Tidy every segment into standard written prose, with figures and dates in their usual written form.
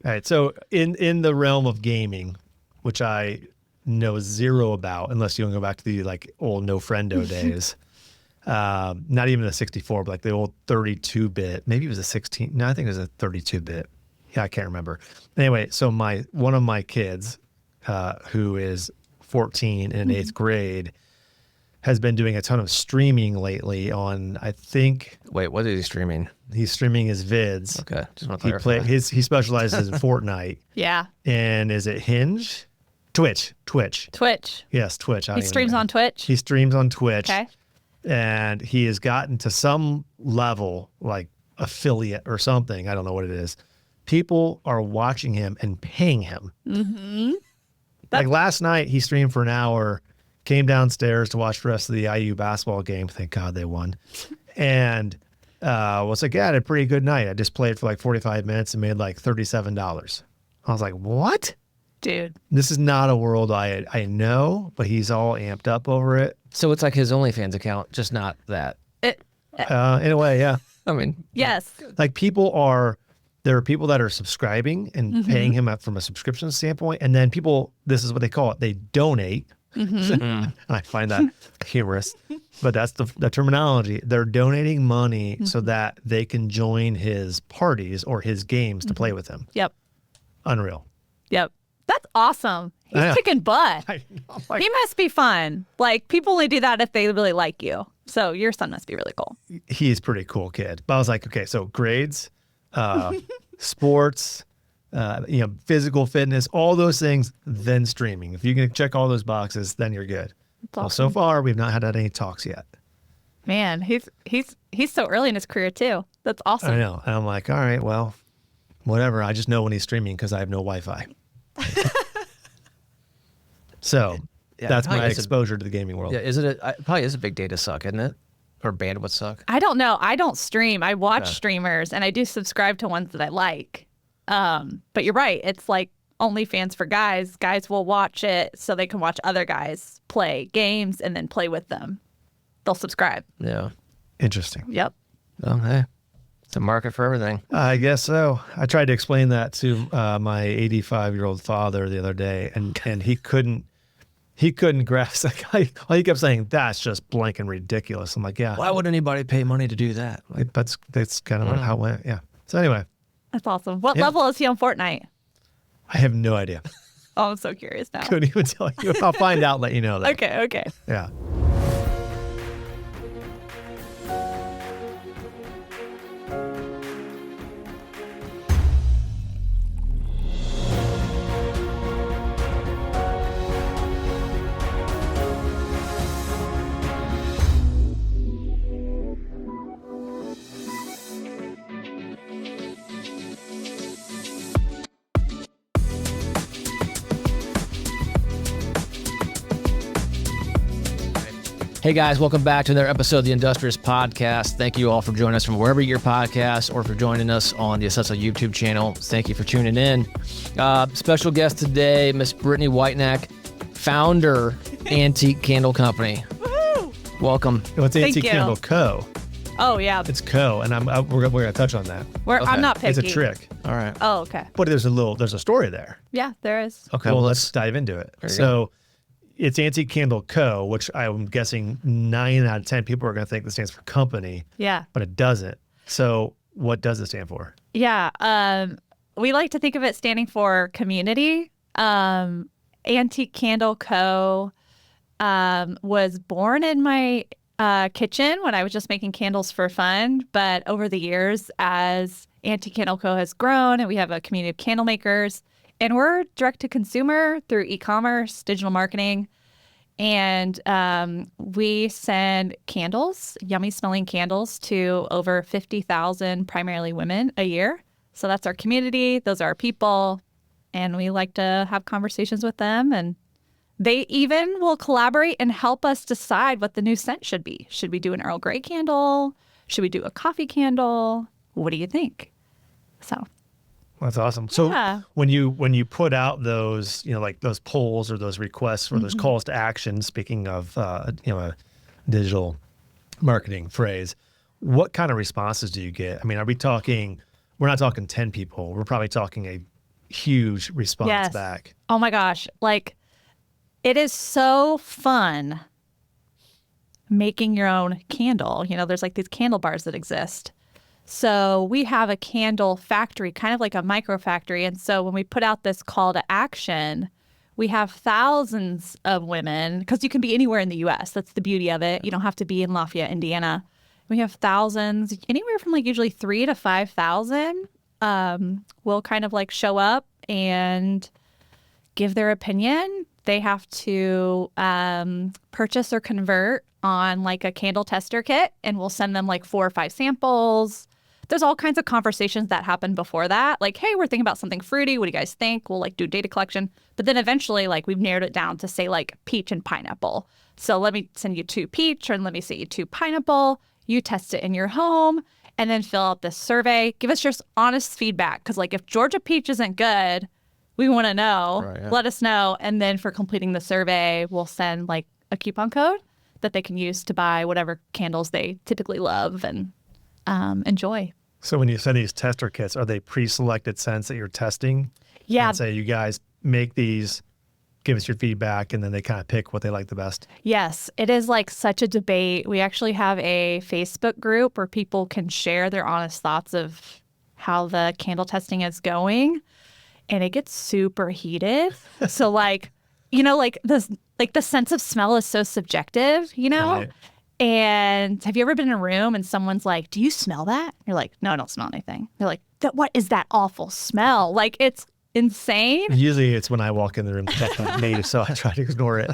All right. So in the realm of gaming, which I know zero about, unless you want to go back to the like old No Friendo days, not even the 64, but like the old 32-bit. Maybe it was a 16. No, I think it was a 32-bit. Yeah, I can't remember. Anyway, so one of my kids, who is 14 in 8th grade, has been doing a ton of streaming lately on, I think. Wait, what is he streaming? He's streaming his vids. Okay, just want to clarify. He specializes in Fortnite. Yeah. And is it Hinge? Twitch. Yes, Twitch. He streams on Twitch? He streams on Twitch. Okay. And he has gotten to some level, like affiliate or something. I don't know what it is. People are watching him and paying him. Mm-hmm. Like last night, he streamed for an hour, came downstairs to watch the rest of the IU basketball game. Thank God they won. And was like, yeah, I had a pretty good night. I just played for like 45 minutes and made like $37. I was like, what? Dude. This is not a world I know, but he's all amped up over it. So it's like his OnlyFans account, just not that. In a way, yeah. I mean, yes. Like there are people that are subscribing and paying him up from a subscription standpoint. And then people, this is what they call it, they donate. And I find that humorous, but that's the terminology. They're donating money so that they can join his parties or his games to play with him. Yep. Unreal. Yep. That's awesome. He's kicking butt. He must be fun. Like, people only do that if they really like you. So your son must be really cool. He's a pretty cool kid. But I was like, okay, so grades, sports, physical fitness, all those things, then streaming. If you can check all those boxes, then you're good. Well, so far, we've not had any talks yet. Man, he's so early in his career too. That's awesome. I know. And I'm like, all right, well, whatever. I just know when he's streaming because I have no Wi-Fi. So that's my exposure to the gaming world. Yeah, it probably is a big data suck, isn't it? Or bandwidth suck? I don't know. I don't stream. I watch streamers, and I do subscribe to ones that I like. But you're right. It's like OnlyFans for guys. Guys will watch it so they can watch other guys play games and then play with them. They'll subscribe. Yeah. Interesting. Yep. Oh, hey. It's a market for everything. I guess so. I tried to explain that to my 85-year-old father the other day, and he couldn't grasp. Like, he kept saying, "That's just blank and ridiculous." I'm like, "Yeah. Why would anybody pay money to do that?" Like, that's kind of how it went. Yeah. So anyway, that's awesome. What level is he on Fortnite? I have no idea. Oh, I'm so curious now. Couldn't even tell you. I'll find out. Let you know. That. Okay. Yeah. Hey guys, welcome back to another episode of the Industrious Podcast. Thank you all for joining us from wherever you get your podcast or for joining us on the Assessa YouTube channel. Thank you for tuning in. Special guest today, Miss Brittany Whitenack, founder, Antique Candle Company. Woo! Welcome. It's Antique Candle Co. Oh, yeah. It's Co. And we're going to touch on that. I'm not picky. It's a trick. All right. Oh, okay. But there's a story there. Yeah, there is. Okay, well, let's dive into it. So it's Antique Candle Co., which I'm guessing 9 out of 10 people are going to think this stands for company. Yeah. But it doesn't. So what does it stand for? Yeah. We like to think of it standing for community. Antique Candle Co. Was born in my kitchen when I was just making candles for fun. But over the years, as Antique Candle Co. has grown and we have a community of candle makers, and we're direct to consumer through e-commerce, digital marketing, and we send candles, yummy smelling candles, to over 50,000 primarily women a year. So that's our community. Those are our people. And we like to have conversations with them. And they even will collaborate and help us decide what the new scent should be. Should we do an Earl Grey candle? Should we do a coffee candle? What do you think? So that's awesome. So when you put out those, like those polls or those requests or those calls to action, speaking of, a digital marketing phrase, what kind of responses do you get? I mean, we're not talking 10 people. We're probably talking a huge response Yes. back. Oh my gosh. Like, it is so fun making your own candle. You know, there's like these candle bars that exist. So we have a candle factory, kind of like a micro factory. And so when we put out this call to action, we have thousands of women, because you can be anywhere in the U.S. That's the beauty of it. You don't have to be in Lafayette, Indiana. We have thousands, anywhere from like usually 3,000 to 5,000 will kind of like show up and give their opinion. They have to purchase or convert on like a candle tester kit, and we'll send them like 4 or 5 samples. There's all kinds of conversations that happen before that. Like, hey, we're thinking about something fruity. What do you guys think? We'll like do data collection. But then eventually, like, we've narrowed it down to say like peach and pineapple. So let me send you 2 peach, and let me send you 2 pineapple. You test it in your home and then fill out this survey. Give us just honest feedback. Because like if Georgia peach isn't good, we want to know. Right, yeah. Let us know. And then for completing the survey, we'll send like a coupon code that they can use to buy whatever candles they typically love and enjoy. So when you send these tester kits, are they pre-selected scents that you're testing? Yeah. And say, you guys make these, give us your feedback, and then they kind of pick what they like the best. Yes, it is like such a debate. We actually have a Facebook group where people can share their honest thoughts of how the candle testing is going, and it gets super heated. So like, you know, like the sense of smell is so subjective, you know? Right. And have you ever been in a room and someone's like, "Do you smell that?" You're like, "No, I don't smell anything." They're like, "What is that awful smell?" Like, it's insane. Usually it's when I walk in the room to check my native, so I try to ignore it.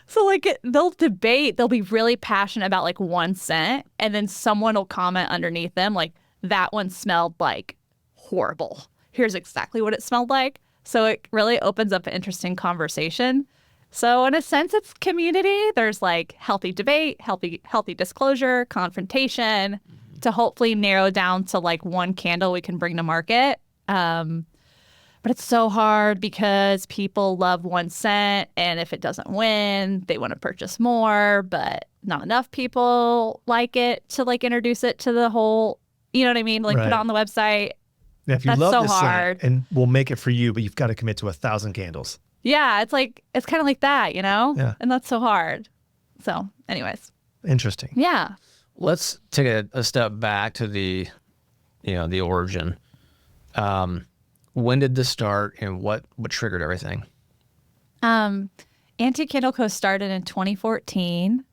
So like they'll debate, they'll be really passionate about like one scent, and then someone will comment underneath them like, "That one smelled like horrible. Here's exactly what it smelled like." So it really opens up an interesting conversation. So in a sense, it's community. There's like healthy debate, healthy disclosure, confrontation to hopefully narrow down to like one candle we can bring to market. But it's so hard because people love one scent, and if it doesn't win, they want to purchase more, but not enough people like it to like introduce it to the whole, you know what I mean? Like put it Right. on the website. Yeah, if you That's love so this hard. scent, and we'll make it for you, but you've got to commit to 1,000 candles. Yeah, it's kind of like that, you know? Yeah. And that's so hard. So anyways, Interesting. yeah. Let's take a step back to the origin. When did this start, and what triggered everything? Antique Candle Co. started in 2014.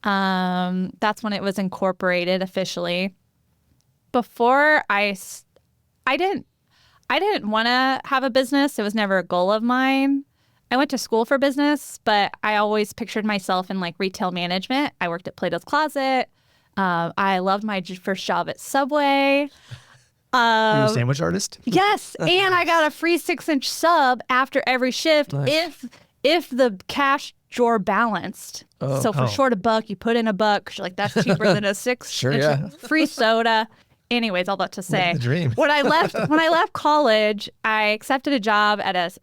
That's when it was incorporated officially. Before I didn't want to have a business. It was never a goal of mine. I went to school for business, but I always pictured myself in like retail management. I worked at Plato's Closet. I loved my first job at Subway. You're a sandwich artist? Yes, and I got a free 6-inch sub after every shift if the cash drawer balanced. So for short $1, you put in $1 because you're like, that's cheaper than a 6-inch. Sure, yeah. Free soda. Anyways, all that to say, the dream. when I left college, I accepted a job at as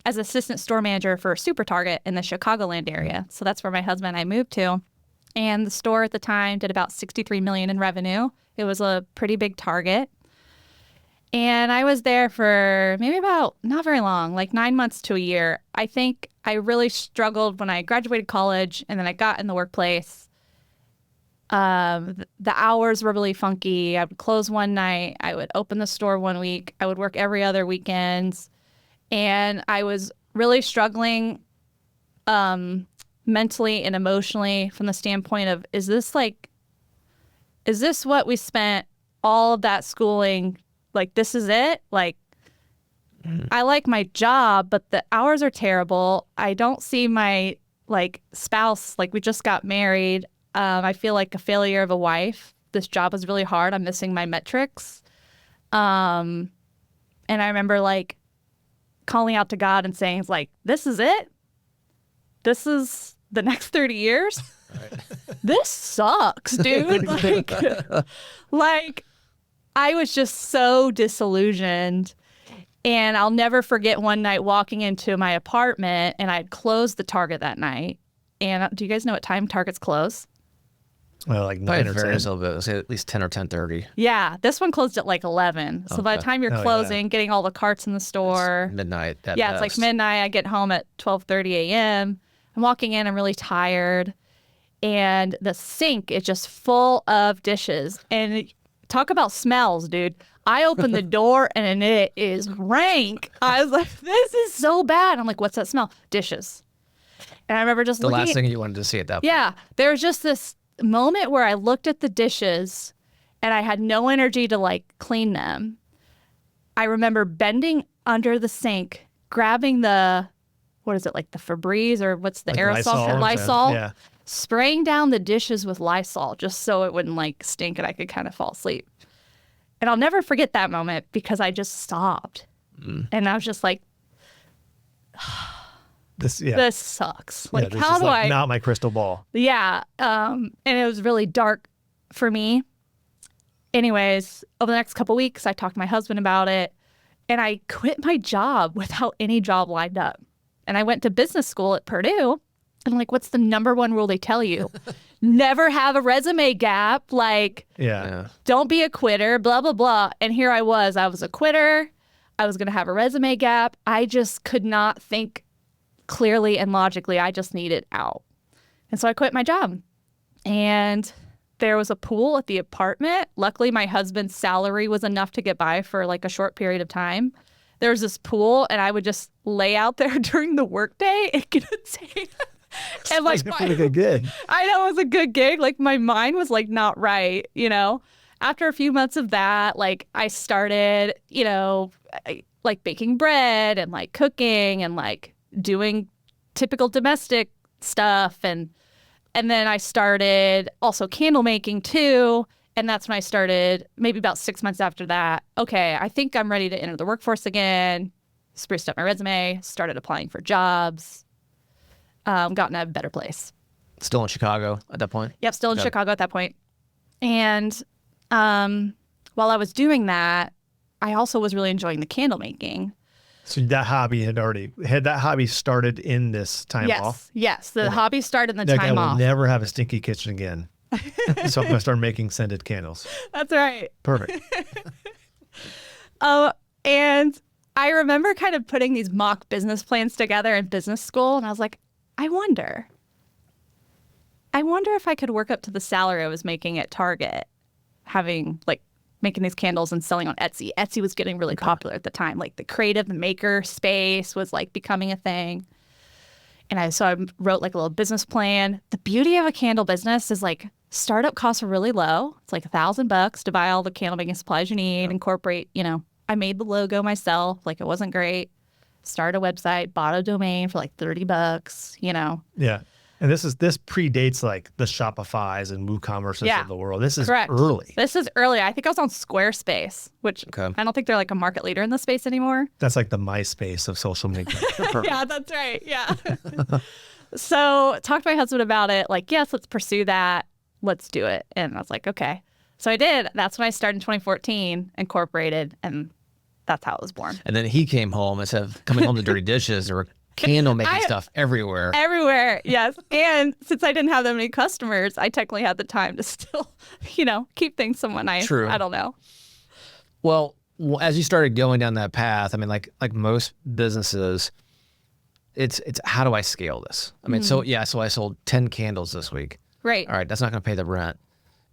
assistant store manager for Super Target in the Chicagoland area. So that's where my husband and I moved to. And the store at the time did about $63 million in revenue. It was a pretty big Target. And I was there for maybe about not very long, like 9 months to a year. I think I really struggled when I graduated college and then I got in the workplace. The hours were really funky. I would close one night. I would open the store one week. I would work every other weekend. And I was really struggling mentally and emotionally from the standpoint of, is this what we spent all of that schooling? Like, this is it? Like, I like my job, but the hours are terrible. I don't see my spouse. Like, we just got married. I feel like a failure of a wife. This job was really hard. I'm missing my metrics. And I remember like calling out to God and saying, like, this is it? This is the next 30 years? Right. This sucks, dude. like I was just so disillusioned. And I'll never forget one night walking into my apartment, and I'd closed the Target that night. And do you guys know what time Targets close? Well, like Probably 9 or 10. varies a little bit. Let's say at least 10 or 10:30. Yeah, this one closed at like 11. So by the Okay. time you're Oh, yeah. closing, getting all the carts in the store, Midnight. At yeah, it's like best. midnight. I get home at 12:30 a.m. I'm walking in. I'm really tired, and the sink is just full of dishes. And talk about smells, dude. I opened the door and it is rank. I was like, "This is so bad." I'm like, "What's that smell?" Dishes. And I remember just The looking. last thing you wanted to see at that point. Yeah, there was just this moment where I looked at the dishes and I had no energy to like clean them. I remember bending under the sink, grabbing the, what is it, like the Febreze or what's the Like aerosol? Lysol. Lysol. Yeah. Spraying down the dishes with Lysol just so it wouldn't like stink and I could kind of fall asleep. And I'll never forget that moment because I just stopped. And I was just like, This sucks. Yeah, Like, this how is do like I? not my crystal ball. Yeah. And it was really dark for me. Anyways, over the next couple weeks, I talked to my husband about it and I quit my job without any job lined up. And I went to business school at Purdue. And like, what's the number one rule they tell you? Never have a resume gap. Like, Yeah. don't be a quitter, blah, blah, blah. And here I was a quitter. I was going to have a resume gap. I just could not think clearly and logically. I just needed out. And so I quit my job. And there was a pool at the apartment. Luckily, my husband's salary was enough to get by for like a short period of time. There was this pool, and I would just lay out there during the workday and get a tan. And like, That's a pretty good gig. I know it was a good gig. Like my mind was like not right, you know. After a few months of that, like I started, you know, like baking bread and like cooking and like doing typical domestic stuff, and then I started also candle making too. And that's when I started, maybe about 6 months after that. Okay, I think I'm ready to enter the workforce again. Spruced up my resume, started applying for jobs, gotten a better place. Still in Chicago at that point? Yep, still in Okay. Chicago at that point. And while I was doing that, I also was really enjoying the candle making. So that hobby started in this time off? Yes. The hobby started in the Like, I time will off. never have a stinky kitchen again. So I'm going to start making scented candles. That's right. Perfect. And I remember kind of putting these mock business plans together in business school. And I was like, I wonder if I could work up to the salary I was making at Target, having like making these candles and selling on Etsy. Etsy was getting really popular at the time. Like the creative maker space was like becoming a thing. And I wrote like a little business plan. The beauty of a candle business is like startup costs are really low. It's like $1,000 to buy all the candle making supplies you need, incorporate, you know, I made the logo myself. Like it wasn't great. Started a website, bought a domain for like $30, you know. Yeah. And this predates like the Shopify's and WooCommerces of the world. This is Correct. early. This is early. I think I was on Squarespace, which Okay. I don't think they're like a market leader in the space anymore. That's like the MySpace of social media. Yeah, that's right. Yeah. So talked to my husband about it. Like, yes, let's pursue that. Let's do it. And I was like, okay. So I did. That's when I started in 2014, incorporated, and that's how it was born. And then he came home, instead of coming home to dirty dishes, there were candle making stuff everywhere. Everywhere, yes. And since I didn't have that many customers, I technically had the time to still, you know, keep things somewhat nice. True. I don't know. Well, as you started going down that path, I mean, like most businesses, it's how do I scale this? I mean, so I sold 10 candles this week. Right. All right, that's not going to pay the rent.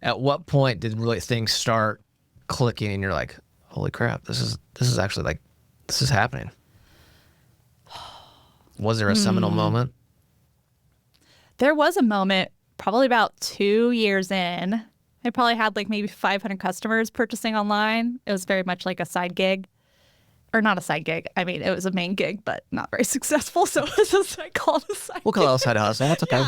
At what point did really things start clicking and you're like, holy crap, this is actually like, this is happening? Was there a seminal moment? There was a moment probably about 2 years in. I probably had like maybe 500 customers purchasing online. It was very much like a side gig. Or not a side gig. I mean, it was a main gig, but not very successful. So it was just I called it a side We'll call it a side hustle. That's okay.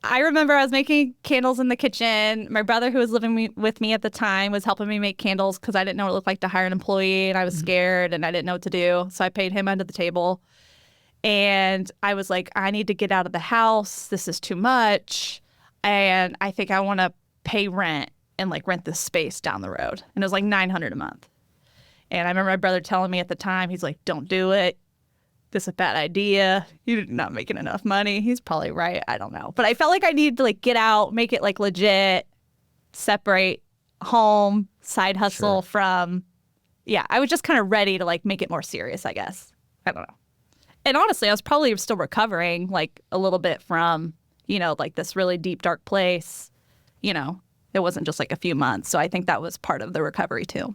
I remember I was making candles in the kitchen. My brother, who was living with me at the time, was helping me make candles because I didn't know what it looked like to hire an employee, and I was scared, and I didn't know what to do. So I paid him under the table. And I was like, I need to get out of the house. This is too much. And I think I want to pay rent and like rent this space down the road. And it was like $900 a month. And I remember my brother telling me at the time, he's like, don't do it. this is a bad idea. You're not making enough money. He's probably right. I don't know. But I felt like I needed to like get out, make it like legit, separate home, side hustle from, I was just kind of ready to like make it more serious, I guess. I don't know. And honestly, I was probably still recovering like a little bit from, like this really deep, dark place. It wasn't just like a few months. So I think that was part of the recovery too.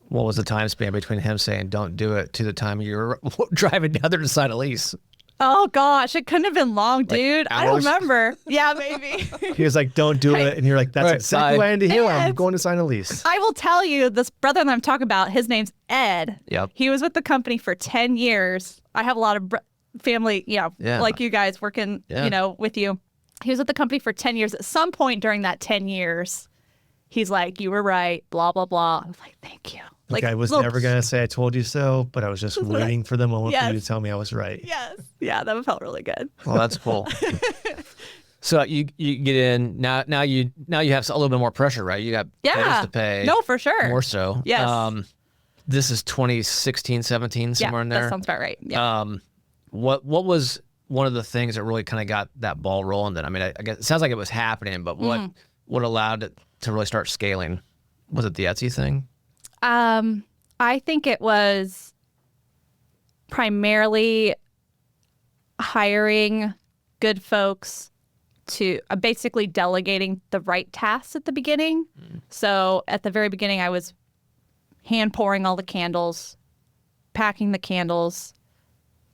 What was the time span between him saying don't do it to the time you were driving down there to sign a lease? Oh, gosh. It couldn't have been long, dude. Like I don't remember. Yeah, maybe. He was like, don't do it. And you're like, that's exactly what I had to hear. I'm going to sign a lease. I will tell you, this brother that I'm talking about, his name's Ed. Yep. He was with the company for 10 years. I have a lot of family, like you guys working, with you. He was with the company for 10 years. At some point during that 10 years, he's like, you were right, blah, blah, blah. I was like, thank you. Like, I was never going to say I told you so, but I was just waiting for the moment for you to tell me I was right. Yes. Yeah, that felt really good. Well, that's cool. So you get in, now you have a little bit more pressure, right? You got bills to pay. No, for sure. More so. Yes. This is 2016, 17, somewhere in there. That sounds about right. Yeah. What was one of the things that really kind of got that ball rolling then? I mean, I guess it sounds like it was happening, but what allowed it to really start scaling? Was it the Etsy thing? I think it was primarily hiring good folks to basically delegating the right tasks at the beginning. So at the very beginning, I was hand pouring all the candles, packing the candles,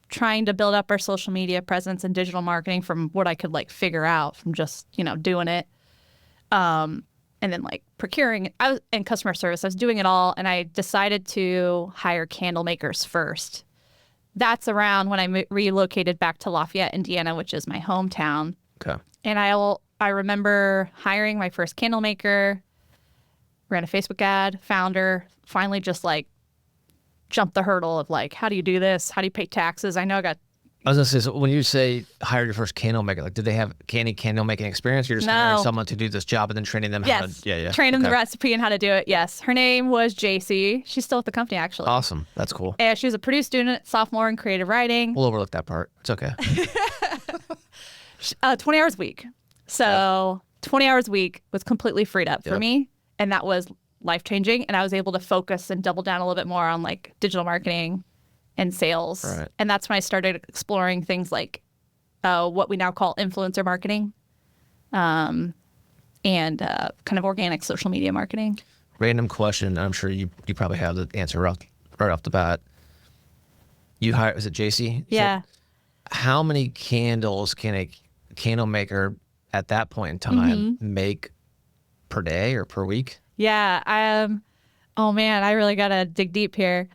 trying to build up our social media presence and digital marketing from what I could like figure out from just, doing it. And then like procuring and customer service. I was doing it all, and I decided to hire candle makers first. That's around when I relocated back to Lafayette, Indiana, which is my hometown. Okay. And I remember hiring my first candle maker, ran a Facebook ad, found her, finally just like jumped the hurdle of like, how do you do this? How do you pay taxes? I know I was gonna say, so when you say hire your first candle maker, like, did they have any candle making experience? You're just hiring someone to do this job and then training them how to, train them the recipe and how to do it. Yes, her name was JC. She's still at the company actually. Awesome, that's cool. And she was a Purdue student, sophomore in creative writing. We'll overlook that part. It's okay. 20 hours a week. So 20 hours a week was completely freed up for me, and that was life changing. And I was able to focus and double down a little bit more on like digital marketing and sales. Right. And that's when I started exploring things like what we now call influencer marketing and kind of organic social media marketing. Random question. I'm sure you probably have the answer right off the bat. You hired, is it JC? Yeah. So how many candles can a candle maker at that point in time make per day or per week? Yeah. Oh man, I really got to dig deep here.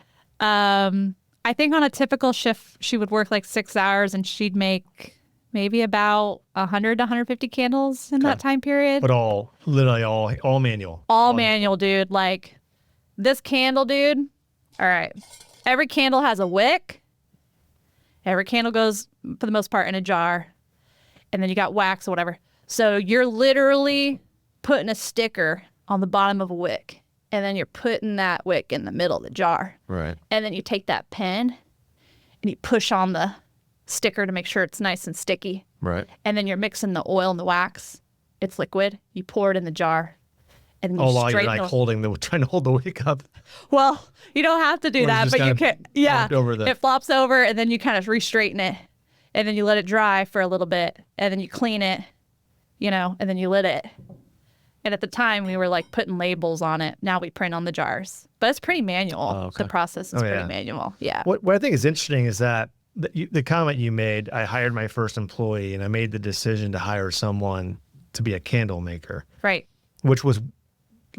I think on a typical shift, she would work like 6 hours and she'd make maybe about 100 to 150 candles in that time period. But literally all manual. All manual, dude. Like this candle, dude. All right. Every candle has a wick. Every candle goes, for the most part, in a jar. And then you got wax or whatever. So you're literally putting a sticker on the bottom of a wick. And then you're putting that wick in the middle of the jar. Right. And then you take that pen and you push on the sticker to make sure it's nice and sticky. Right. And then you're mixing the oil and the wax. It's liquid. You pour it in the jar. And then while you're like trying to hold the wick up. Well, you don't have to do that, but you can. Yeah. It flops over, and then you kind of re-straighten it. And then you let it dry for a little bit. And then you clean it, and then you lit it. And at the time, we were like putting labels on it. Now we print on the jars. But it's pretty manual. Oh, okay. The process is pretty manual. Yeah. What I think is interesting is that the comment you made, I hired my first employee and I made the decision to hire someone to be a candle maker. Right. Which was,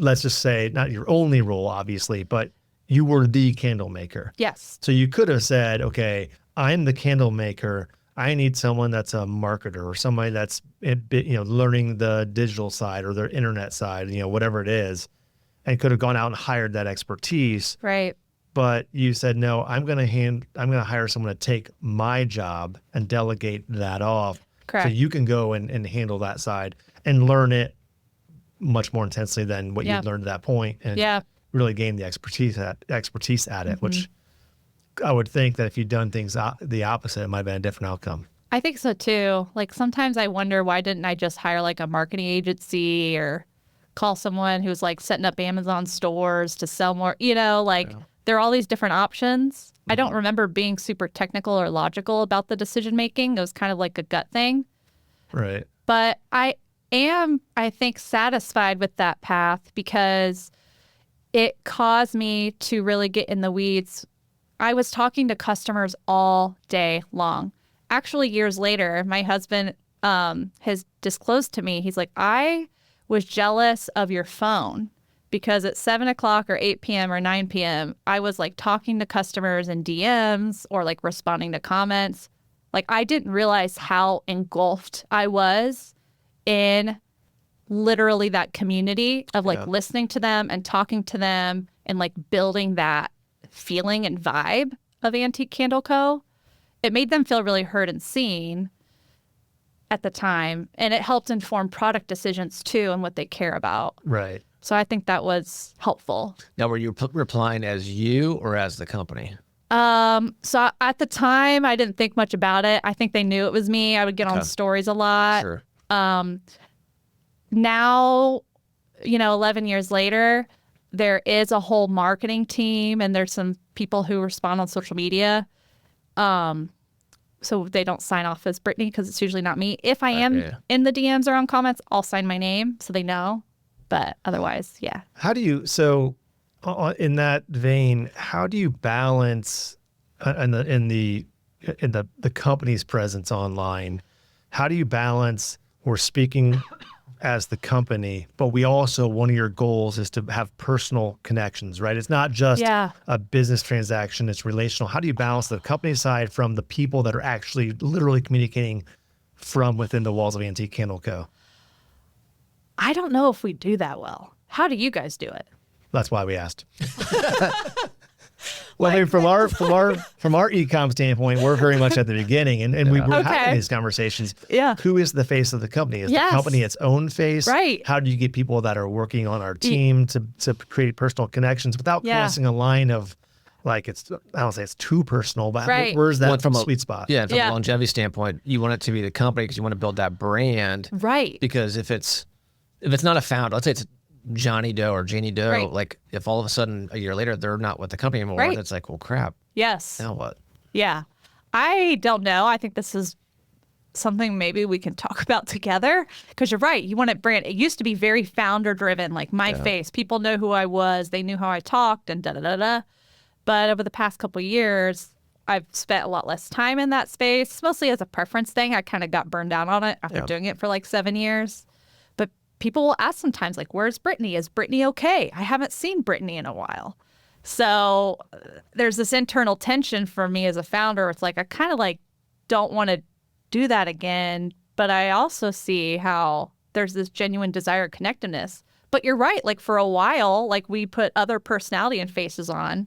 let's just say, not your only role, obviously, but you were the candle maker. Yes. So you could have said, okay, I'm the candle maker. I need someone that's a marketer or somebody that's learning the digital side or their internet side, whatever it is, and could have gone out and hired that expertise. Right. But you said, no, I'm going to hire someone to take my job and delegate that off. Correct. So you can go and handle that side and learn it much more intensely than what you'd learned at that point and really gain the expertise at it, which I would think that if you'd done things the opposite, it might have been a different outcome. I think so too. Like sometimes I wonder, why didn't I just hire like a marketing agency or call someone who's like setting up Amazon stores to sell more, there are all these different options. I don't remember being super technical or logical about the decision making. It was kind of like a gut thing. Right. But I am, I think, satisfied with that path because it caused me to really get in the weeds. I was talking to customers all day long. Actually, years later, my husband has disclosed to me, he's like, I was jealous of your phone because at 7 o'clock or 8 p.m. or 9 p.m., I was like talking to customers in DMs or like responding to comments. Like I didn't realize how engulfed I was in literally that community of like listening to them and talking to them and like building that feeling and vibe of Antique Candle Co. It made them feel really heard and seen at the time. And it helped inform product decisions too and what they care about. Right. So I think that was helpful. Now, were you replying as you or as the company? So at the time, I didn't think much about it. I think they knew it was me. I would get on stories a lot. Sure. Now, 11 years later, there is a whole marketing team and there's some people who respond on social media. So they don't sign off as Brittany because it's usually not me. If I am in the DMs or on comments, I'll sign my name so they know. But otherwise, yeah. How do you, so in that vein, how do you balance in the company's presence online? How do you balance we're speaking as the company, but we also, one of your goals is to have personal connections, right? It's not just a business transaction, it's relational. How do you balance the company side from the people that are actually literally communicating from within the walls of Antique Candle Co.? I don't know if we do that well. How do you guys do it? That's why we asked. Well, I mean, from our e-com standpoint, we're very much at the beginning, and we were having these conversations. Yeah. Who is the face of the company? Is the company its own face? Right. How do you get people that are working on our team to create personal connections without crossing a line of, like, I don't say it's too personal, but where's that sweet spot? Yeah, from a longevity standpoint, you want it to be the company because you want to build that brand. Right. Because if it's not a founder, let's say it's Johnny Doe or Jeannie Doe, like if all of a sudden a year later they're not with the company anymore, it's like, well, crap. Yes. Now what? Yeah. I don't know. I think this is something maybe we can talk about together because you're right. You want it brand. It used to be very founder driven, like my face. People know who I was. They knew how I talked and da-da-da-da. But over the past couple of years, I've spent a lot less time in that space, mostly as a preference thing. I kind of got burned out on it after doing it for like 7 years. People will ask sometimes, like, where's Brittany? Is Brittany okay? I haven't seen Brittany in a while. So there's this internal tension for me as a founder. It's like, I kind of like don't want to do that again. But I also see how there's this genuine desire of connectedness. But you're right. Like for a while, like we put other personality and faces on.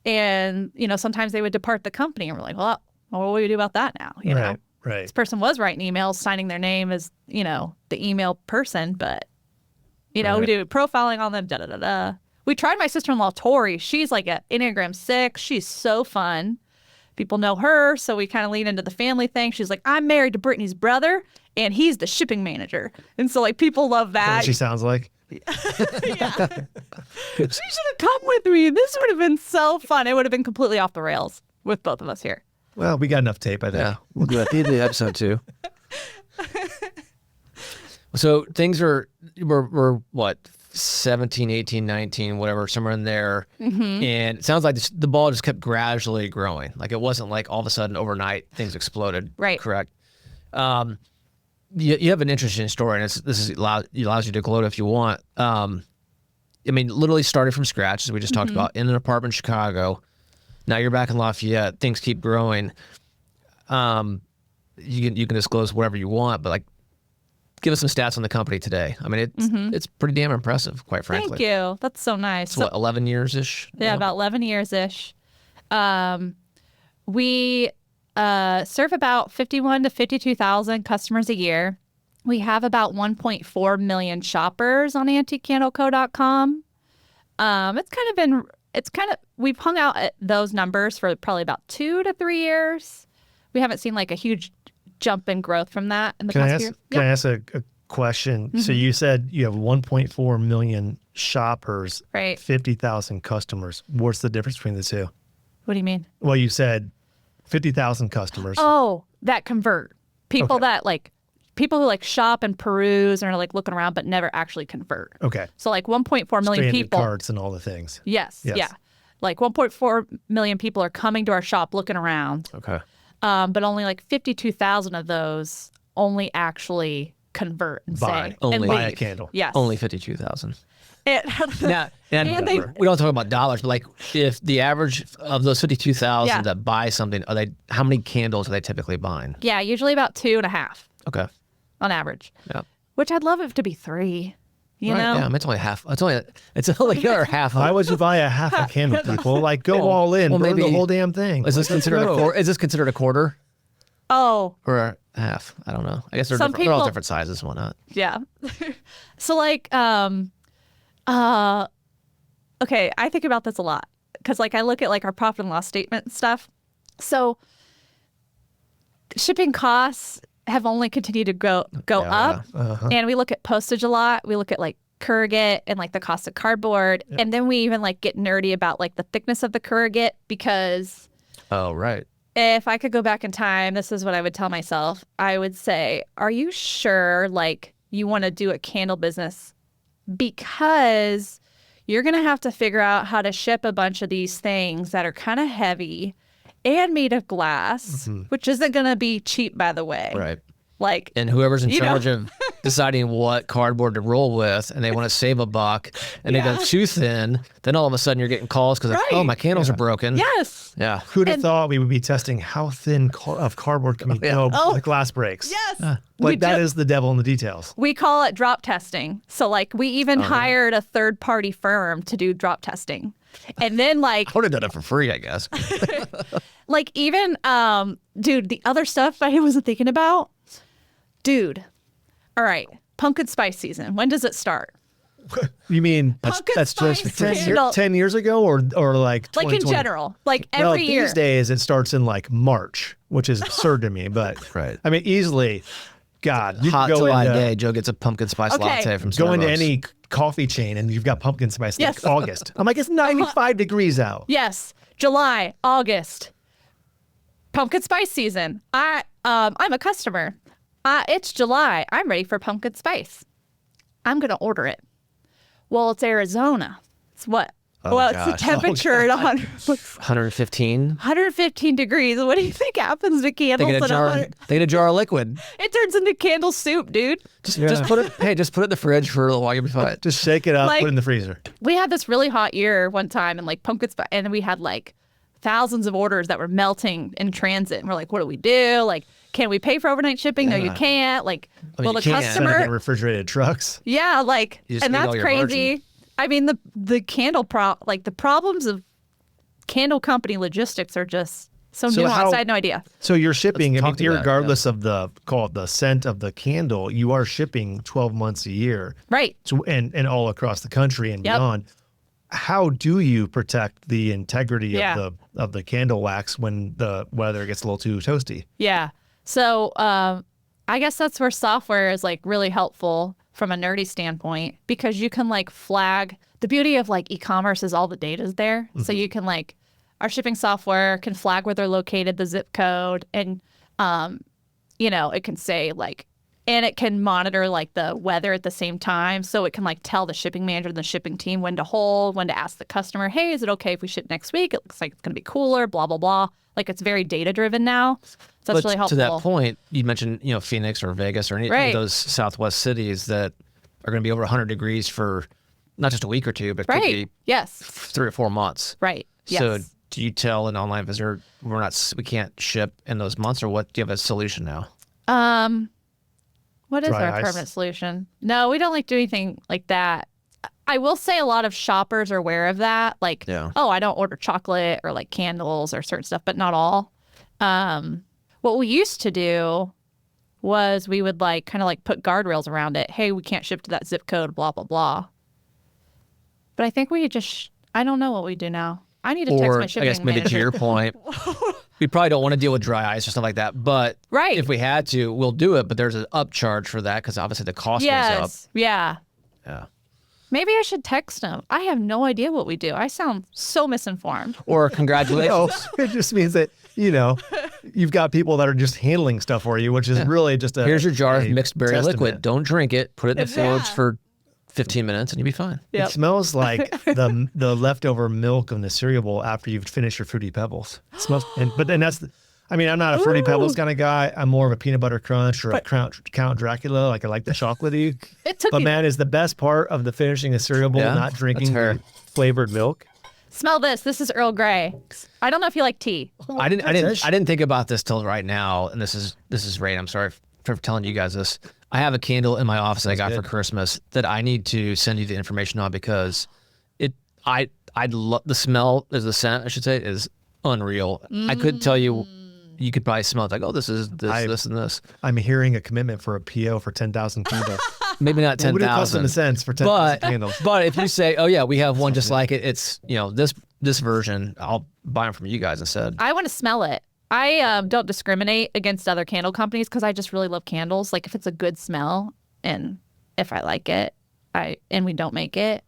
And, sometimes they would depart the company and we're like, well, what do we do about that now? You know? Right. This person was writing emails, signing their name as, the email person, but, we do profiling on them, da-da-da-da. We tried my sister-in-law, Tori. She's like an Enneagram 6. She's so fun. People know her, so we kind of lean into the family thing. She's like, I'm married to Brittany's brother, and he's the shipping manager. And so, like, people love that. What she sounds like. She should have come with me. This would have been so fun. It would have been completely off the rails with both of us here. Well, we got enough tape, I think. Yeah, we'll do that at the end of the episode too. So things we're what, 17, 18, 19, whatever, somewhere in there. Mm-hmm. And it sounds like the ball just kept gradually growing. Like it wasn't like all of a sudden overnight things exploded. Right. Correct. You have an interesting story, and this allows you to gloat if you want. I mean, literally started from scratch, as we just talked about, in an apartment in Chicago. Now you're back in Lafayette. Things keep growing. You can disclose whatever you want, but like, give us some stats on the company today. I mean, it's pretty damn impressive, quite frankly. Thank you. That's so nice. So what, 11 years-ish? Yeah, about 11 years-ish. We serve about 51 to 52,000 customers a year. We have about 1.4 million shoppers on antiquecandleco.com. It's kind of been it's kind of, we've hung out at those numbers for probably about 2 to 3 years. We haven't seen like a huge jump in growth from that in the past year. Can I ask a question? So you said you have 1.4 million shoppers, Right. 50,000 customers. What's the difference between the two? What do you mean? Well, you said 50,000 customers. Oh, that convert. People Okay. that like, people who like shop and peruse and are like looking around but never actually convert. Okay. So like 1.4 million Stranded people. carts and all the things. Yes, Yes. yeah. Like 1.4 million people are coming to our shop looking around. Okay. But only like 52,000 of those only actually convert and Buy. say Only and Buy a leave. candle. Yes. Only 52,000. It, Now, And they- we don't talk about dollars, but like if the average of those 52,000 Yeah. that buy something, how many candles are they typically buying? yeah, usually about 2.5 Okay. on average. Yeah. Which I'd love it to be 3. You know? Yeah, I mean, it's only half. It's only another half. Why would you buy a half a candle, people? Like, go all in. well, burn the maybe- whole damn thing. Is this considered Go. a quarter? Is this considered a quarter Oh, or a half? I don't know. I guess they're Some different. They're all people- different sizes and whatnot. yeah. So like, okay, I think about this a lot because like I look at like our profit and loss statement and stuff. So shipping costs have only continued to go up, and we look at postage a lot. We look at like corrugate and like the cost of cardboard, and then we even like get nerdy about like the thickness of the corrugate because Oh, right. if I could go back in time, this is what I would tell myself. I would say, are you sure like you want to do a candle business? Because you're going to have to figure out how to ship a bunch of these things that are kind of heavy and made of glass, which isn't going to be cheap, by the way. Right. Like, And whoever's in You know. charge of deciding what cardboard to roll with, and they want to save a buck, and they go too thin, then all of a sudden you're getting calls because, Right. oh, my candles are broken. yes. Yeah. Who'd have And- thought we would be testing how thin of cardboard can we go Oh. the glass breaks? Yes. Like, that is the devil in the details. We call it drop testing. So, like, we even hired a third party firm to do drop testing. And then, like, I would have done it for free, I guess. like even dude, the other stuff I wasn't thinking about. Dude, all right, pumpkin spice season. When does it start? You mean Pumpkin that's just spice 10, candle. 10 years ago or like Like in 2020? general, like Well, every year. these days it starts in like March, which is absurd to me. But Right. I mean, easily, God, you Hot can go July into, day, Joe gets a pumpkin spice Okay. latte from Starbucks. go into any coffee chain and you've got pumpkin spice Yes. like August. I'm like, it's 95 degrees out. Yes, July, August, pumpkin spice season. I'm a customer. It's July. I'm ready for pumpkin spice. I'm gonna order it. Well, it's Arizona. It's what? Well, it's gosh. the temperature at 115. 115 degrees. What do you think happens to They candles get a at jar. 100? They get a jar of liquid. It turns into candle soup, dude. Just put it. Hey, just put it in the fridge for a little while. You'll be fine. Just shake it up, Like- put it in the freezer. We had this really hot year one time and like pumpkin spice, and we had like thousands of orders that were melting in transit. And we're like, what do we do? Like, can we pay for overnight shipping? No, you can't. Like, I mean, well, you the can't. Send it in customer, refrigerated trucks. yeah, like, You just and need that's all your crazy. margin. I mean, the candle like the problems of candle company logistics are just so So nuanced. how- I had no idea. So you're shipping, I mean, talk to that, regardless of the scent of the candle, you are shipping 12 months a year. Right. So, and all across the country and Yep. beyond. How do you protect the integrity Yeah. of the candle wax when the weather gets a little too toasty? Yeah. So I guess that's where software is like really helpful from a nerdy standpoint because you can like flag. The beauty of like e-commerce is all the data is there. So you can like our shipping software can flag where they're located, the zip code, and it can say like, and it can monitor like the weather at the same time. So it can like tell the shipping manager and the shipping team when to hold, when to ask the customer, hey, is it okay if we ship next week? It looks like it's going to be cooler, blah, blah, blah. Like it's very data driven now. So that's But really helpful. to that point, you mentioned Phoenix or Vegas or any Right. of those Southwest cities that are going to be over 100 degrees for not just a week or two, but could Right. be Yes. 3 or 4 months. Right. Yes. So do you tell an online visitor we can't ship in those months, or what? Do you have a solution now? What is Dry our ice. permanent solution? No, we don't like do anything like that. I will say a lot of shoppers are aware of that. Like, Yeah. oh, I don't order chocolate or like candles or certain stuff, but not all. What we used to do was we would like kind of like put guardrails around it. Hey, we can't ship to that zip code, blah, blah, blah. But I think we just, I don't know what we do now. I need to text Or my I shipping guess maybe manager. to your point, we probably don't want to deal with dry ice or stuff like that. But Right. if we had to, we'll do it. But there's an upcharge for that because obviously the cost goes up. Yes. Yeah. Yeah. Maybe I should text them. I have no idea what we do. I sound so misinformed. Or congratulations. No, it just means that, you've got people that are just handling stuff for you, which is really just a Here's your jar of a mixed berry testament. liquid. Don't drink it. Put it in the fridge Yeah. for 15 minutes and you'll be fine. It smells like the leftover milk in the cereal bowl after you've finished your Fruity Pebbles. It smells, but then I'm not a Fruity Pebbles kind of guy. I'm more of a peanut butter crunch or a Count Dracula. Like I like the chocolatey. It took But me. man, is the best part of the finishing a cereal bowl Yeah, not drinking that's fair. the flavored milk. Smell this. This is Earl Grey. I don't know if you like tea. I didn't think about this till right now, and this is right. I'm sorry for telling you guys this. I have a candle in my office that I got for Christmas that I need to send you the information on because I love the smell. The scent, I should say, is unreal. I couldn't tell you. You could probably smell it like, oh, this is this and this. I'm hearing a commitment for a PO for 10,000 candles. Maybe not What would it cost them 10,000. a cents for 10,000 candles? But if you say, oh yeah, we have one just like it, it's this version, I'll buy them from you guys instead. I want to smell it. I don't discriminate against other candle companies because I just really love candles. Like if it's a good smell and if I like it, and we don't make it,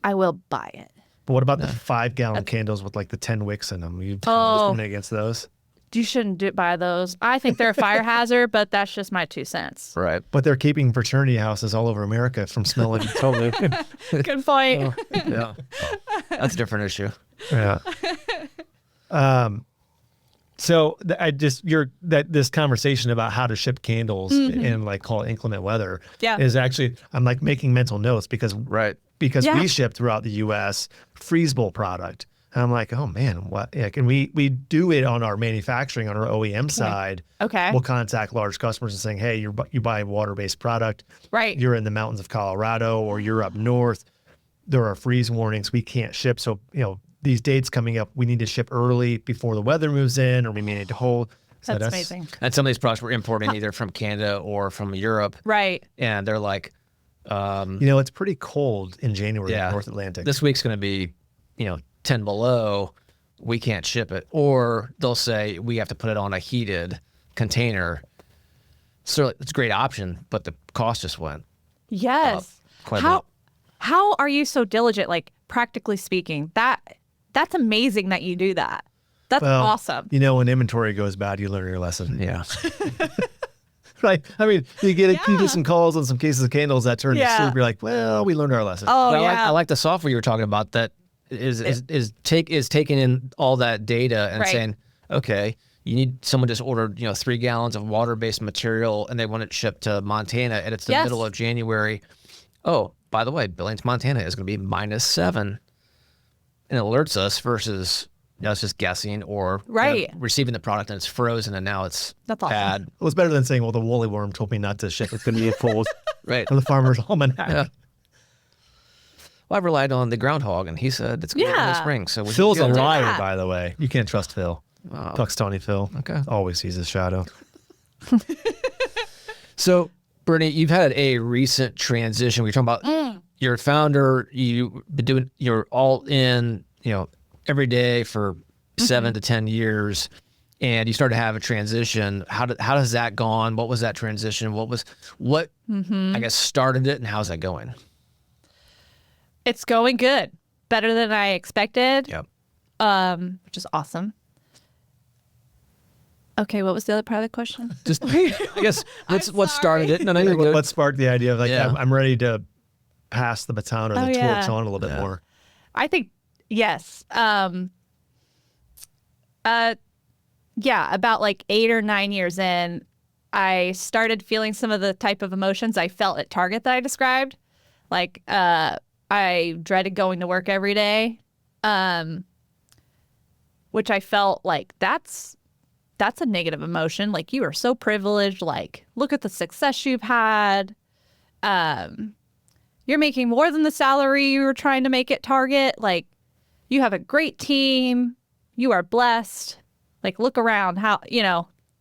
I will buy it. But what about the 5-gallon candles with like the 10 wicks in them? You Oh. discriminate against those? You shouldn't buy those. I think they're a fire hazard, but that's just my 2 cents. Right. But they're keeping fraternity houses all over America from smelling totally. Good point. Yeah. That's a different issue. Yeah. So this conversation about how to ship candles in like call it inclement weather Yeah. is actually I'm like making mental notes because Yeah. we ship throughout the U.S. freeze bowl product. And I'm like, oh man, what? Like, and we do it on our manufacturing, on our OEM side. Okay. We'll contact large customers and saying, hey, you buy a water-based product. Right. You're in the mountains of Colorado or you're up north. There are freeze warnings. We can't ship. So, these dates coming up, we need to ship early before the weather moves in or we may need to hold. So That's amazing. And some of these products we're importing either from Canada or from Europe. Right. And they're like, it's pretty cold in January in the North Atlantic. this week's going to be, 10 below. We can't ship it. Or they'll say we have to put it on a heated container. So it's a great option, but the cost just went Yes. quite a bit. How are you so diligent? Like practically speaking, that's amazing that you do that. That's awesome. When inventory goes bad, you learn your lesson. Yeah. Right. I mean, you get some calls on some cases of candles that turn to soup. You're like, well, we learned our lesson. Oh, But yeah. I like the software you were talking about that is taking in all that data and Right. saying, okay, you need someone just ordered 3 gallons of water-based material and they want it shipped to Montana and it's the Yes. middle of January. Oh, by the way, Billings, Montana is going to be -7, and it alerts us versus us just guessing or Right. receiving the product and it's frozen and now it's That's awesome. bad. It was better than saying, well, the woolly worm told me not to ship. It's going to be cold Right. from the farmer's almanac. Yeah. Well, I relied on the groundhog, and he said it's going to be in the Yeah. spring. So we Phil's a should go. liar, that. by the way. You can't trust Phil. Oh. Puxtawny Phil. Okay. Always sees his shadow. So, Brittany, you've had a recent transition. We're talking about you're a founder. You've been doing. You're all in. Every day for 7 to 10 years, and you started to have a transition. How has that gone? What was that transition? What I guess started it, and how's that going? It's going good. Better than I expected. Yep. Which is awesome. Okay, what was the other part of the question? Just I guess what started it? No, you're good. What sparked the idea of like, Yeah. I'm ready to pass the baton or the torch on a little bit more? I think yes. About like 8 or 9 years in, I started feeling some of the type of emotions I felt at Target that I described. Like I dreaded going to work every day, which I felt like that's a negative emotion. Like you are so privileged. Like look at the success you've had. You're making more than the salary you were trying to make at Target. Like you have a great team. You are blessed. Like look around. How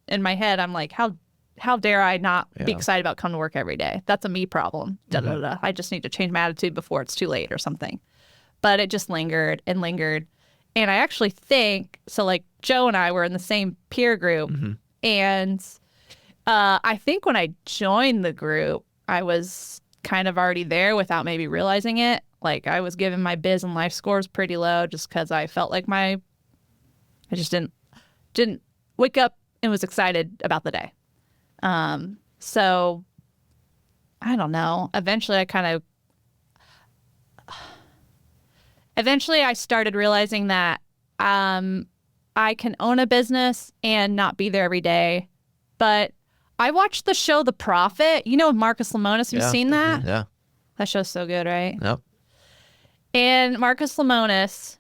in my head I'm like how dare I not be excited about coming to work every day? That's a me problem. I just need to change my attitude before it's too late or something. but it just lingered and lingered. And I actually think, so like Joe and I were in the same peer group. And I think when I joined the group, I was kind of already there without maybe realizing it. Like I was giving my biz and life scores pretty low just because I felt like I just didn't wake up and was excited about the day. So I don't know. Eventually I started realizing that I can own a business and not be there every day. But I watched the show The Prophet. You know Marcus Lemonis? Have you seen that? Yeah. That show's so good, right? Yep. And Marcus Lemonis,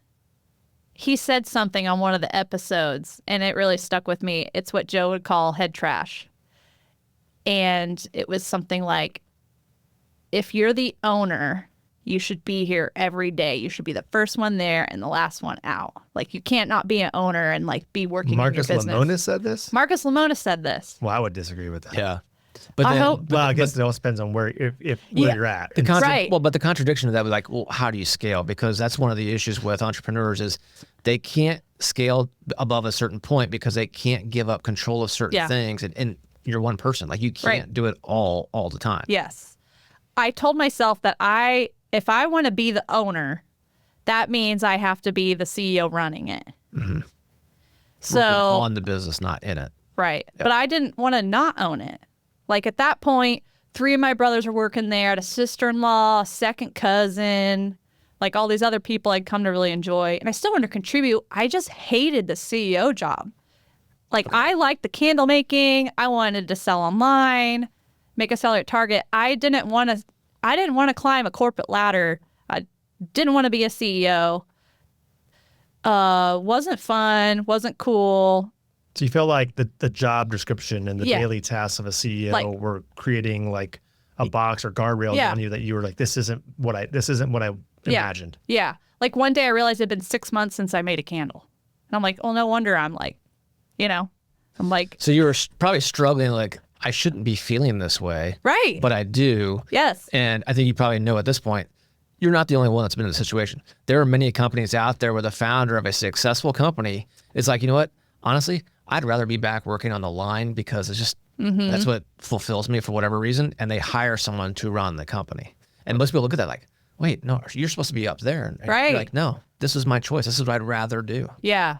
he said something on one of the episodes, and it really stuck with me. It's what Joe would call head trash. And it was something like, if you're the owner, you should be here every day. You should be the first one there and the last one out. Like, you can't not be an owner and, like, be working Marcus in your business. Lemonis said this? Marcus Lemonis said this. Well, I would disagree with that. Yeah. But I then, hope- Well, I guess it all depends on where you're at. Right. Well, but the contradiction of that was like, well, how do you scale? Because that's one of the issues with entrepreneurs is they can't scale above a certain point because they can't give up control of certain things. And you're one person. Like, you can't do it all the time. Yes. I told myself that if I want to be the owner, that means I have to be the CEO running it. Mm-hmm. So Working on the business, not in it. Right. Yep. But I didn't want to not own it. Like at that point, 3 of my brothers were working there. I had a sister-in-law, a second cousin, like all these other people I'd come to really enjoy. And I still wanted to contribute. I just hated the CEO job. Like I liked the candle making. I wanted to sell online, make a salary at Target. I didn't want to climb a corporate ladder. I didn't want to be a CEO. Wasn't fun, wasn't cool. So you feel like the job description and the daily tasks of a CEO were creating like a box or guardrails on you that you were like, this isn't what I imagined. Yeah. Like one day I realized it'd been 6 months since I made a candle. And I'm like, oh, no wonder I'm like, I'm like. So you were probably struggling like, I shouldn't be feeling this way. Right. But I do. Yes. And I think you probably know at this point, you're not the only one that's been in the situation. There are many companies out there where the founder of a successful company is like, you know what? Honestly, I'd rather be back working on the line because it's just, that's what fulfills me for whatever reason. And they hire someone to run the company. And most people look at that like, wait, no, you're supposed to be up there. And right. You're like, no, this is my choice. This is what I'd rather do. Yeah.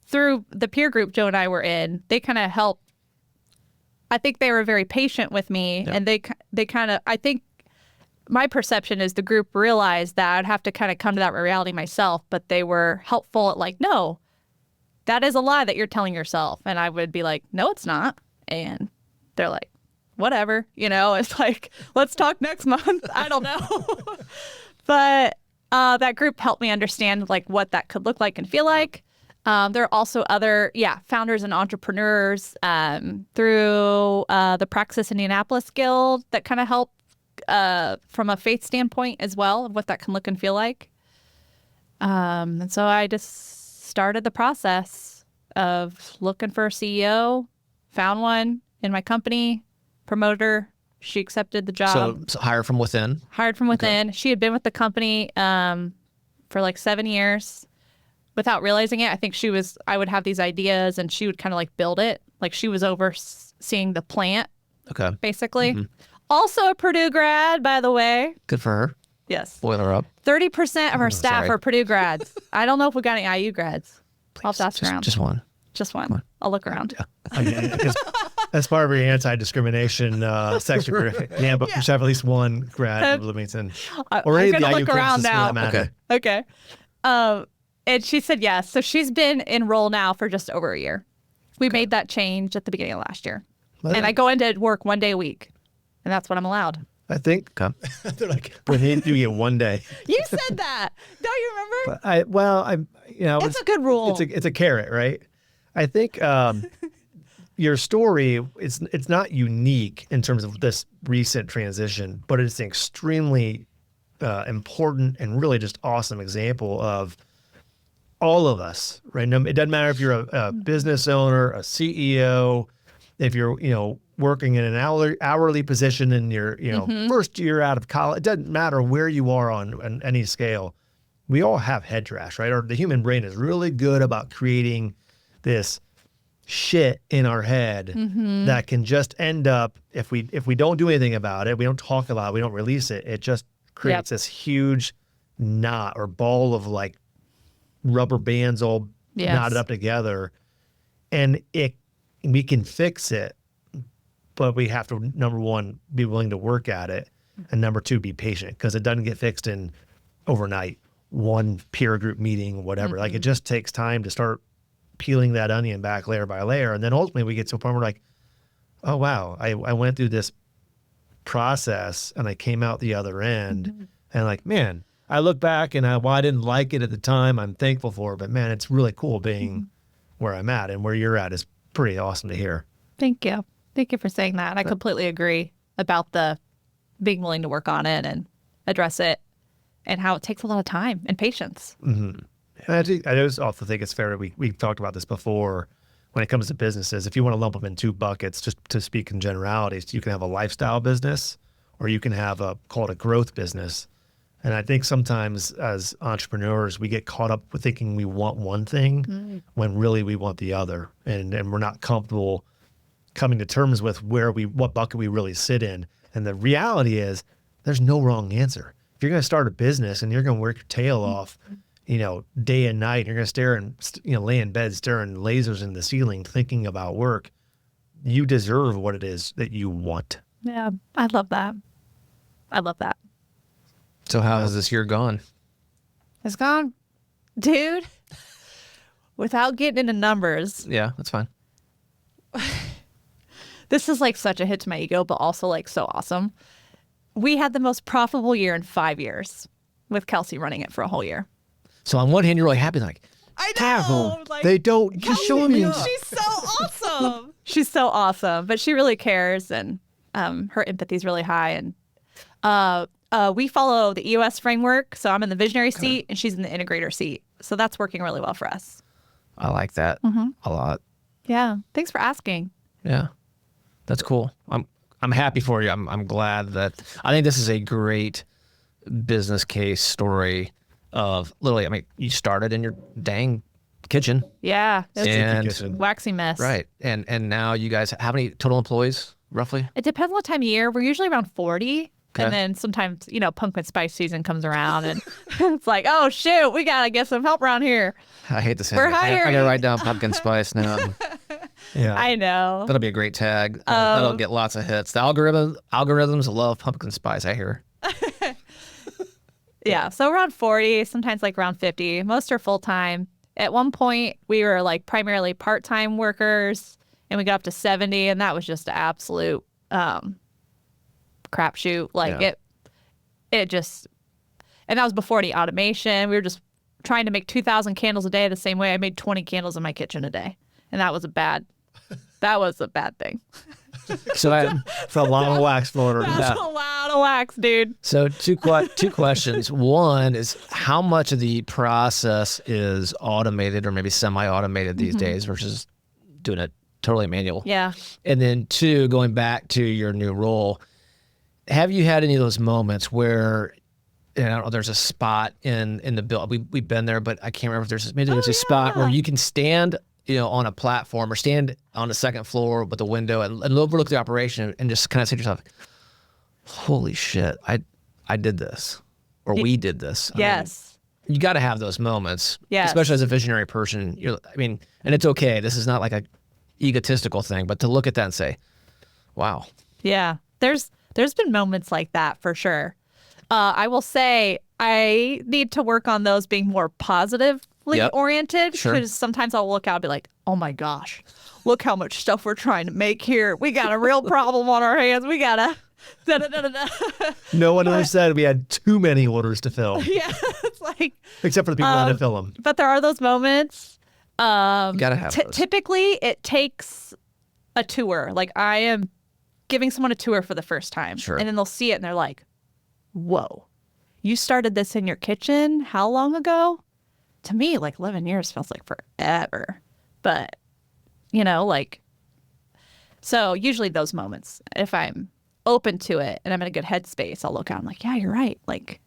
Through the peer group Joe and I were in, they kind of helped. I think they were very patient with me. Yep. And they kind of, I think my perception is the group realized that I'd have to kind of come to that reality myself, but they were helpful at like, no, that is a lie that you're telling yourself. And I would be like, no, it's not. And they're like, whatever, it's like, let's talk next month. I don't know. But that group helped me understand like what that could look like and feel like. There are also other, founders and entrepreneurs through the Praxis Indianapolis Guild that kind of help from a faith standpoint as well of what that can look and feel like. And so I just started the process of looking for a CEO, found one in my company, promoted her. She accepted the job. So hire from within? Hired from within. Okay. She had been with the company for like 7 years. Without realizing it, I think I would have these ideas and she would kind of like build it. Like she was overseeing the plant, basically. Mm-hmm. Also a Purdue grad, by the way. Good for her. Yes. Boil her up. 30% of our staff are Purdue grads. I don't know if we got any IU grads. Please, I'll have to ask around. Just one. Just one. I'll look around. Yeah. As part of your anti-discrimination section, but you should have at least one grad of Bloomington. Or I'm going to look around now. Okay. And she said yes. So she's been in role now for just over a year. We made that change at the beginning of last year. And I go into work 1 day a week. And that's what I'm allowed. I think. They're like, when you get 1 day. You said that. Don't you remember? It's a good rule. It's a carrot, right? I think your story, it's not unique in terms of this recent transition, but it's an extremely important and really just awesome example of all of us, right? It doesn't matter if you're a business owner, a CEO, if you're, working in an hourly position in your, first year out of college. It doesn't matter where you are on any scale. We all have head trash, right? Or the human brain is really good about creating this shit in our head that can just end up, if we don't do anything about it, we don't talk about it, we don't release it, it just creates this huge knot or ball of like rubber bands all knotted up together. And we can fix it, but we have to, number one, be willing to work at it. And number two, be patient, because it doesn't get fixed in overnight, one peer group meeting, whatever. Like, it just takes time to start peeling that onion back layer by layer. And then ultimately we get to a point where like, oh, wow, I went through this process and I came out the other end. And like, man, I look back and while I didn't like it at the time, I'm thankful for it. But man, it's really cool being where I'm at, and where you're at is pretty awesome to hear. Thank you. Thank you for saying that. I completely agree about the being willing to work on it and address it, and how it takes a lot of time and patience. And I also think it's fair. We've talked about this before. When it comes to businesses, if you want to lump them in two buckets, just to speak in generalities, you can have a lifestyle business, or you can have call it a growth business. And I think sometimes as entrepreneurs, we get caught up with thinking we want one thing when really we want the other. And we're not comfortable coming to terms with what bucket we really sit in. And the reality is there's no wrong answer. If you're going to start a business and you're going to work your tail off, day and night, and you're going to stare and, lay in bed staring lasers in the ceiling, thinking about work, you deserve what it is that you want. Yeah, I love that. I love that. So how has this year gone? It's gone, dude, without getting into numbers. Yeah, that's fine. This is like such a hit to my ego, but also like so awesome. We had the most profitable year in 5 years with Kelsey running it for a whole year. So on one hand, you're really happy, like, I know. Like, they don't show me. She's so awesome. She's so awesome, but she really cares, and her empathy is really high. And we follow the EOS framework, so I'm in the visionary seat and she's in the integrator seat. So that's working really well for us. I like that a lot. Yeah. Thanks for asking. Yeah, that's cool. I'm happy for you. I'm glad that I think this is a great business case story of literally. I mean, you started in your dang kitchen. Yeah, and waxy mess. Right, and now you guys, how many total employees roughly? It depends on what time of year. We're usually around 40. Okay. And then sometimes, pumpkin spice season comes around and it's like, oh, shoot, we got to get some help around here. I hate this. We're I hiring. got to write down pumpkin spice now. Yeah, I know. That'll be a great tag. That'll get lots of hits. The algorithms love pumpkin spice, I hear. Yeah, so around 40, sometimes like around 50. Most are full-time. At one point, we were like primarily part-time workers, and we got up to 70, and that was just an absolute crapshoot. Like it just, and that was before any automation. We were just trying to make 2,000 candles a day the same way I made 20 candles in my kitchen a day, and that was a bad thing. So it's a lot of wax floater. That's a lot of wax, dude. So two questions. One is, how much of the process is automated or maybe semi-automated these days versus doing it totally manual? Yeah. And then two, going back to your new role, have you had any of those moments where, I don't know, there's a spot in the build, we've been there, but I can't remember if there's a spot where you can stand on a platform or stand on the second floor with a window and overlook the operation and just kind of say to yourself, holy shit, I did this, or we did this. Yes. You got to have those moments, yes. Especially as a visionary person. And it's okay. This is not like a egotistical thing, but to look at that and say, wow. Yeah. There's been moments like that for sure. I will say I need to work on those being more positively oriented, because sometimes I'll look out and be like, oh my gosh, look how much stuff we're trying to make here. We got a real problem on our hands. We got to No one ever said we had too many orders to fill. Yeah, it's like, except for the people that fill them. But there are those moments. You gotta have those. Typically, it takes a tour. Like, I am giving someone a tour for the first time, and then they'll see it and they're like, "Whoa, you started this in your kitchen? How long ago?" To me, like 11 years feels like forever. But like, So usually those moments, if I'm open to it and I'm in a good headspace, I'll look out. I'm like, yeah, you're right. Like,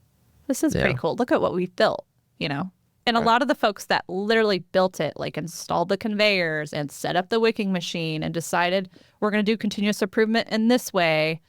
this is pretty cool. Look at what we've built, you know? And a lot of the folks that literally built it, like installed the conveyors and set up the wicking machine and decided we're going to do continuous improvement in this way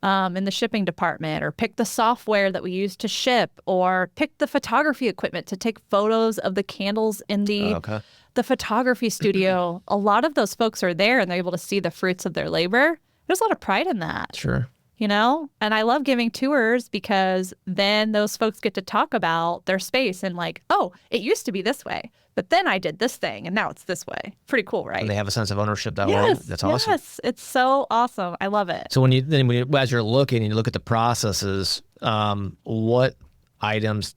in the shipping department, or pick the software that we use to ship, or pick the photography equipment to take photos of the candles in the photography studio. A lot of those folks are there and they're able to see the fruits of their labor. There's a lot of pride in that. Sure. You know, and I love giving tours because then those folks get to talk about their space and like, oh, it used to be this way, but then I did this thing and now it's this way. Pretty cool, right? And they have a sense of ownership that way. That's awesome. Yes, it's so awesome. I love it. So as you're looking and you look at the processes, what items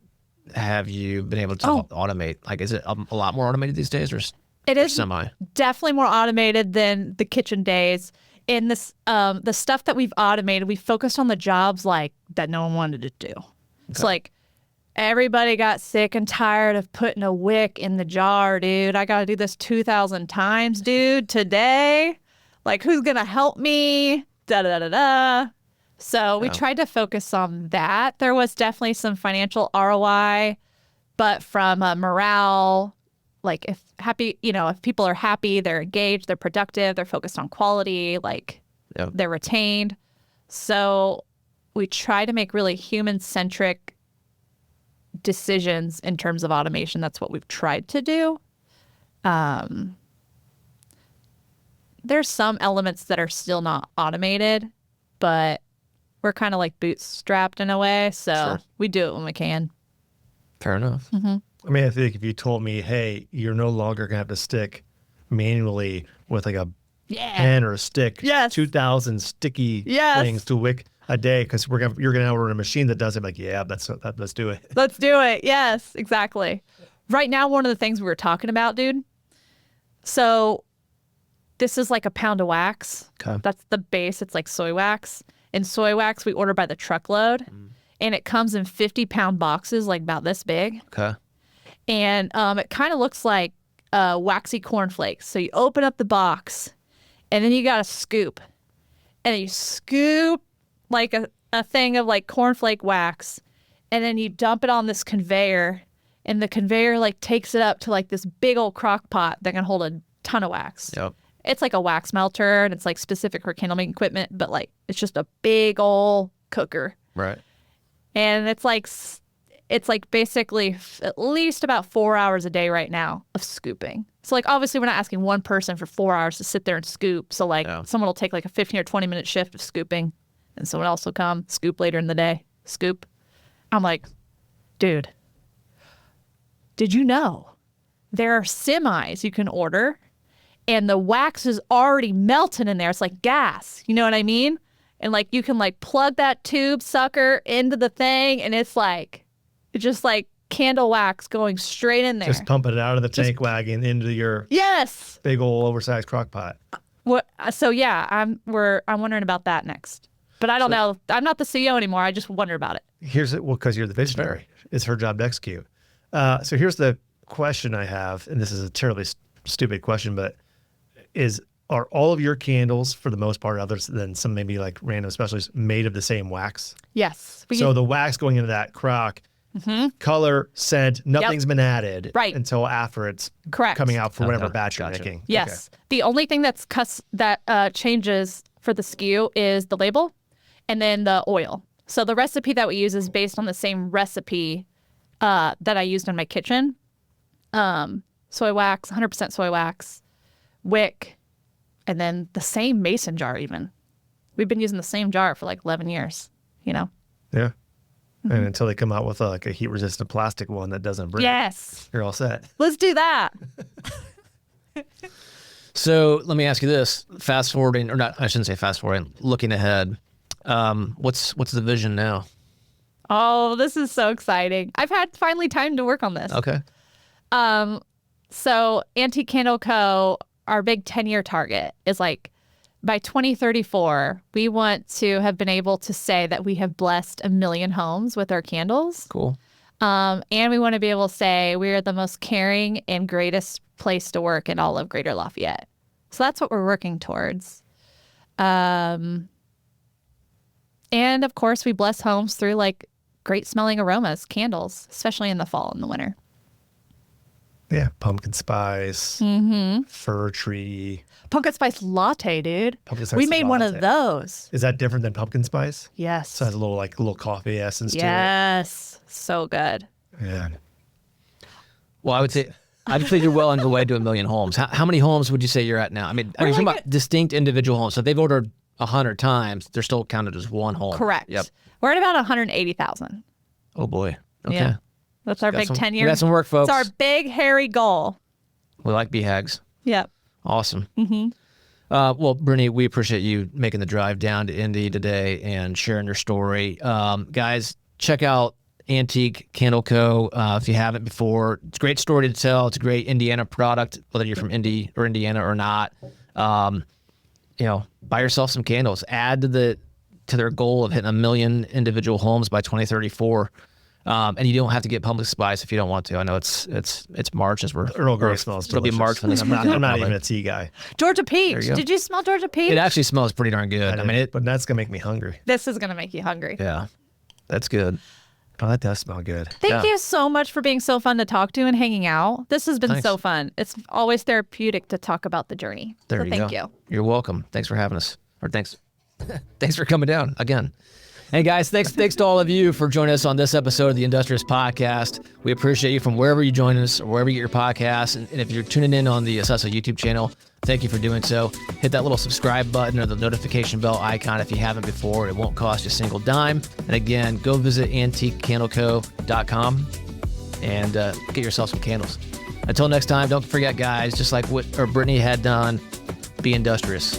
have you been able to automate? Like, is it a lot more automated these days, or it is semi? Definitely more automated than the kitchen days. In this, the stuff that we've automated, we focused on the jobs like that no one wanted to do. Okay. It's like everybody got sick and tired of putting a wick in the jar, dude. I got to do this 2,000 times, dude, today. Like, who's going to help me? Da-da-da-da-da. So we tried to focus on that. There was definitely some financial ROI, but from morale, like if people are happy, they're engaged, they're productive, they're focused on quality, like they're retained. So we try to make really human-centric decisions in terms of automation. That's what we've tried to do. There's some elements that are still not automated, but we're kind of like bootstrapped in a way. So we do it when we can. Fair enough. Mm-hmm. I mean, I think if you told me, hey, you're no longer going to have to stick manually with like a pen or a stick, 2,000 sticky things to wick a day because you're going to order a machine that does it. Like, let's do it. Let's do it. Yes, exactly. Right now, one of the things we were talking about, dude. So this is like a pound of wax. Okay. That's the base. It's like soy wax. And soy wax we order by the truckload. And it comes in 50-pound boxes, like about this big. Okay. And it kind of looks like waxy cornflakes. So you open up the box, and then you got a scoop. And then you scoop like a thing of like cornflake wax, and then you dump it on this conveyor, and the conveyor like takes it up to like this big old crock pot that can hold a ton of wax. Yep. It's like a wax melter, and it's like specific for candle making equipment, but like it's just a big old cooker. Right. And it's like basically at least about 4 hours a day right now of scooping. So like obviously we're not asking one person for 4 hours to sit there and scoop. So like someone will take like a 15 or 20 minute shift of scooping, and someone else will come scoop later in the day, scoop. I'm like, dude, did you know there are semis you can order and the wax is already melting in there? It's like gas. You know what I mean? And like you can like plug that tube sucker into the thing, and it's just like candle wax going straight in there. Just pumping it out of the tank wagon into your big old oversized crock pot. What? So yeah, I'm wondering about that next. But I don't know. I'm not the CEO anymore. I just wonder about it. Because you're the visionary. It's her job to execute. So here's the question I have, and this is a terribly stupid question, but are all of your candles, for the most part, other than some maybe like random specialties, made of the same wax? Yes. So the wax going into that crock, color, scent, nothing's been added until after it's coming out for whatever batch you're making. Yes. Okay. The only thing that changes for the SKU is the label and then the oil. So the recipe that we use is based on the same recipe that I used in my kitchen. Soy wax, 100% soy wax, wick, and then the same mason jar even. We've been using the same jar for like 11 years, you know? Yeah. And until they come out with a heat-resistant plastic one that doesn't break. Yes. You're all set. Let's do that. So let me ask you this. Fast forwarding, or not, I shouldn't say fast forwarding, looking ahead, what's the vision now? Oh, this is so exciting. I've had finally time to work on this. Okay. So Antique Candle Co., our big 10-year target is like by 2034, we want to have been able to say that we have blessed 1 million homes with our candles. Cool. And we want to be able to say we are the most caring and greatest place to work in all of Greater Lafayette. So that's what we're working towards. And of course, we bless homes through like great smelling aromas, candles, especially in the fall and the winter. Yeah, pumpkin spice, fir tree. Pumpkin spice latte, dude. Pumpkin spice We made one of latte. those. Is that different than pumpkin spice? Yes. So it has a little coffee essence Yes. So good. to it. Yeah. Well, I'd say you're well on the way to 1 million homes. How many homes would you say you're at now? I mean, We're you're talking like about distinct individual homes. So if they've ordered 100 times, they're still counted as one home. Correct. Yep. We're at about 180,000. Oh boy. Okay. Yeah. That's our Got big some- 10-year. we got some work, folks. It's our big, hairy goal. We like BHAGs. Yep. Awesome. Well, Brittany, we appreciate you making the drive down to Indy today and sharing your story. Guys, check out Antique Candle Co. If you haven't before. It's a great story to tell. It's a great Indiana product, whether you're from Indy or Indiana or not. Buy yourself some candles. Add to their goal of hitting 1 million individual homes by 2034. And you don't have to get pumpkin spice if you don't want to. I know it's March as we're Earl Grey smells It'll be delicious. March when this I'm comes not, out, I'm not probably. even a tea guy. Georgia peach. you go. Did you smell Georgia peach? It actually smells pretty darn good. I mean, But that's going to make me hungry. This is going to make you hungry. yeah, that's good. Oh, that does smell good. Thank you so much for being so fun to talk to and hanging out. This has been Thanks. so fun. It's always therapeutic to talk about the journey. There so you thank go. you. You're welcome. Thanks for having us. Or thanks for coming down again. Hey guys, thanks to all of you for joining us on this episode of the Industrious Podcast. We appreciate you from wherever you join us or wherever you get your podcasts. And if you're tuning in on the Assessa YouTube channel, thank you for doing so. Hit that little subscribe button or the notification bell icon if you haven't before. It won't cost you a single dime. And again, go visit antiquecandleco.com and get yourself some candles. Until next time, don't forget, guys, just like what Brittany had done, be industrious.